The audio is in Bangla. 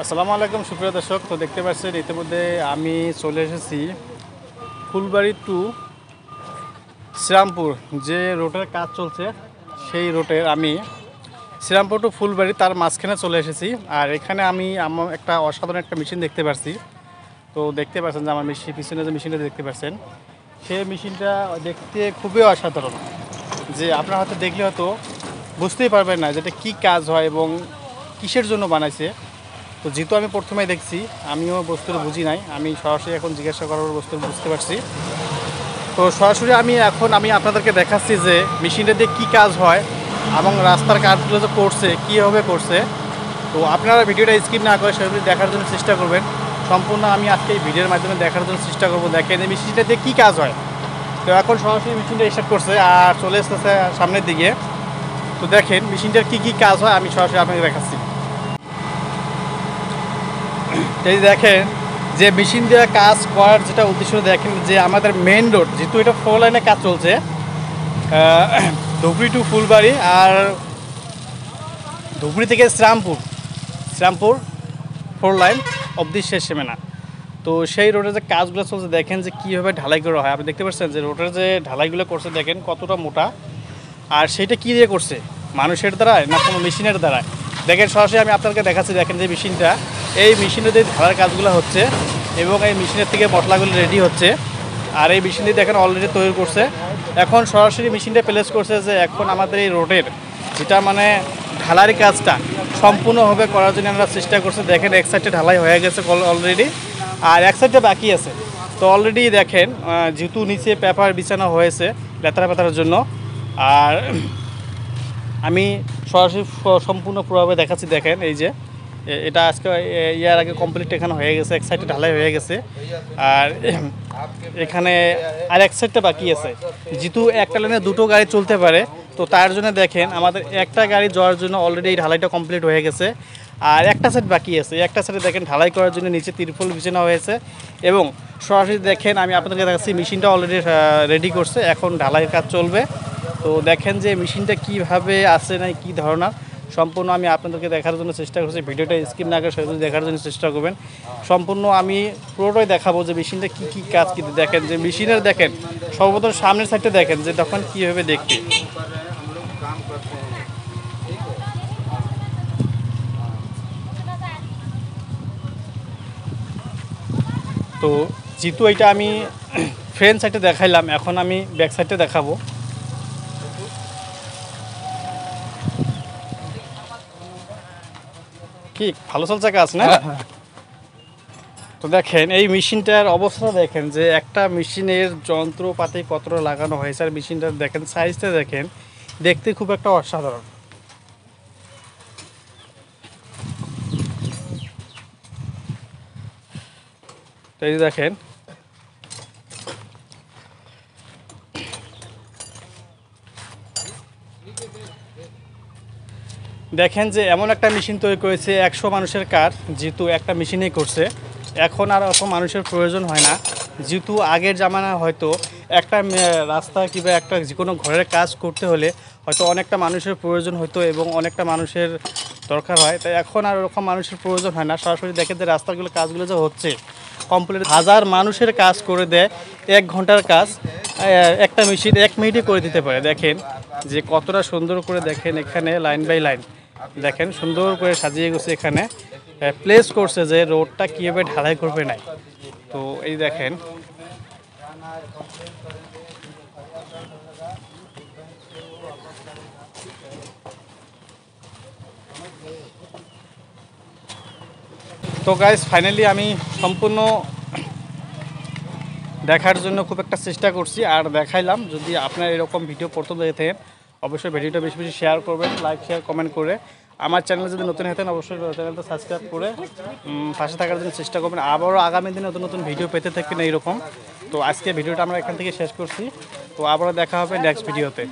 আসসালামু আলাইকুম সুপ্রিয় দর্শক। তো দেখতে পাচ্ছেন ইতিমধ্যে আমি চলে এসেছি ফুলবাড়ি টু শ্রীরামপুর যে রোডের কাজ চলছে, সেই রোডের আমি শ্রীরামপুর টু ফুলবাড়ি তার মাঝখানে চলে এসেছি। আর এখানে আমি আমার একটা অসাধারণ একটা মেশিন দেখতে পাচ্ছি। তো দেখতে পাচ্ছেন যে আমার পিছনে যে মেশিনটা দেখতে পাচ্ছেন, সেই মেশিনটা দেখতে খুবই অসাধারণ। যে আপনারা হয়তো দেখলে হয়তো বুঝতেই পারবেন না যেটা কী কাজ হয় এবং কিসের জন্য বানাইছে। তো যেহেতু আমি প্রথমে দেখছি, আমিও বস্তুটা বুঝি নাই, আমি সরাসরি এখন জিজ্ঞাসা করার বস্তু বুঝতে পারছি। তো সরাসরি আমি আপনাদেরকে দেখাচ্ছি যে মেশিনটা দিয়ে কী কাজ হয় এবং রাস্তার কাজগুলো যে করছে কীভাবে করছে। তো আপনারা ভিডিওটা স্কিপ না করে সরাসরি দেখার জন্য চেষ্টা করবেন। সম্পূর্ণ আমি আজকে এই ভিডিওর মাধ্যমে দেখার জন্য চেষ্টা করবো, দেখেন এই মেশিনটা দিয়ে কী কাজ হয়। তো এখন সরাসরি মেশিনটা স্টার্ট করছে আর চলে এসেছে সামনের দিকে। তো দেখেন মেশিনটার কী কী কাজ হয় আমি সরাসরি আপনাকে দেখাচ্ছি। এই দেখেন যে মেশিন দিয়ে কাজ করার যেটা উদ্দেশ্য, দেখেন যে আমাদের মেন রোড যেহেতু এটা 4 লাইনে কাজ চলছে, ধুবড়ি টু ফুলবাড়ি আর ধুবড়ি থেকে শ্রীরামপুর 4 লাইন অবধি শেষ সীমানা। তো সেই রোডের যে কাজগুলো চলছে দেখেন যে কীভাবে ঢালাই করা হয়। আপনি দেখতে পাচ্ছেন যে রোডের যে ঢালাইগুলো করছে দেখেন কতটা মোটা, আর সেটা কী দিয়ে করছে, মানুষের দ্বারায় না কোনো মেশিনের দ্বারায়। দেখেন সরাসরি আমি আপনাদেরকে দেখাচ্ছি। দেখেন যে মেশিনটা, এই মেশিনের দিয়ে ঢালার কাজগুলো হচ্ছে এবং এই মেশিনের থেকে মশলাগুলো রেডি হচ্ছে। আর এই মেশিন দিয়ে দেখেন অলরেডি তৈরি করছে। এখন সরাসরি মেশিনটা প্লেস করছে যে এখন আমাদের এই রোডের যেটা মানে ঢালাইয়ের কাজটা সম্পূর্ণভাবে করার জন্য আমরা চেষ্টা করছি। দেখেন এক সাইডে ঢালাই হয়ে গেছে অলরেডি, আর এক সাইডে বাকি আছে। তো অলরেডি দেখেন যেহেতু নিচে পেপার বিছানো হয়েছে লেতারা পেতারার জন্য, আর আমি সরাসরি সম্পূর্ণ পুরোভাবে দেখাচ্ছি। দেখেন এই যে এটা আজকে ইয়ার আগে কমপ্লিট এখানে হয়ে গেছে, এক সাইডে ঢালাই হয়ে গেছে আর এখানে আর এক সাইডটা বাকি আছে। যেহেতু একটা লাইনে দুটো গাড়ি চলতে পারে, তো তার জন্য দেখেন আমাদের একটা গাড়ি যাওয়ার জন্য অলরেডি এই ঢালাইটা কমপ্লিট হয়ে গেছে আর একটা সাইড বাকি আছে। একটা সাইডে দেখেন ঢালাই করার জন্য নিচে তিরপল বিছানো হয়েছে এবং সরাসরি দেখেন আমি আপনাদেরকে দেখাচ্ছি মেশিনটা অলরেডি রেডি করছে, এখন ঢালাইয়ের কাজ চলবে। তো দেখেন যে মেশিনটা কীভাবে আছে না কী ধরনের, সম্পূর্ণ আমি আপনাদেরকে দেখার জন্য চেষ্টা করছি। ভিডিওটা স্কিপ না করে সরাসরি দেখার জন্য চেষ্টা করবেন। সম্পূর্ণ আমি পুরোটাই দেখাবো যে মেশিনটা কী কী কাজ কী। দেখেন যে মেশিনের দেখেন সর্বপ্রথম সামনের সাইডটা দেখেন যে তখন কীভাবে দেখতে। তো যেহেতু এটা আমি ফ্রন্ট সাইডে দেখাইলাম, এখন আমি ব্যাক সাইডে দেখাবো। কি ভালো চলছে কাজ না? তো দেখেন এই মেশিনটার অবস্থা দেখেন যে একটা মেশিনের যন্ত্রপাতি কতটা লাগানো হয়েছে, আর মেশিনটার দেখেন সাইজটা দেখেন, দেখতে খুব একটা অসাধারণ। তো এই দেখেন দেখেন যে এমন একটা মেশিন তৈরি করেছে 100 মানুষের কাজ যেহেতু একটা মেশিনেই করছে। এখন আর অত মানুষের প্রয়োজন হয় না, যেহেতু আগের জামানায় হয়তো একটা রাস্তা কিংবা একটা যে কোনো ঘরের কাজ করতে হলে হয়তো অনেকটা মানুষের প্রয়োজন হতো এবং অনেকটা মানুষের দরকার হয়। তাই এখন আর ওরকম মানুষের প্রয়োজন হয় না। সরাসরি দেখেন যে রাস্তাগুলো কাজগুলো যে হচ্ছে কমপ্লিট 1000 মানুষের কাজ করে দেয় 1 ঘন্টার কাজ একটা মেশিন 1 মিনিটে করে দিতে পারে। দেখেন যে কতটা সুন্দর করে, দেখেন এখানে লাইন বাই লাইন দেখেন সুন্দর করে সাজিয়ে গেছে, এখানে প্লেস করছে যে রোডটা কীভাবে ঢালাই করবে নাই। তো এই দেখেন তো গাইস ফাইনালি আমি সম্পূর্ণ দেখার জন্য খুব একটা চেষ্টা করছি আর দেখাইলাম। যদি আপনার এরকম ভিডিও প্রথম দেখে থাকেন অবশ্যই ভিডিওটা বেশি বেশি শেয়ার করবেন, লাইক শেয়ার কমেন্ট করে। আমার চ্যানেলে যদি নতুন হতেন অবশ্যই চ্যানেলটা সাবস্ক্রাইব করে পাশে থাকার জন্য চেষ্টা করবেন। আবারও আগামী দিনে নতুন নতুন ভিডিও পেতে থাকবেন এইরকম। তো আজকে ভিডিওটা আমরা এখান থেকে শেষ করছি। তো আবারও দেখা হবে নেক্সট ভিডিওতে।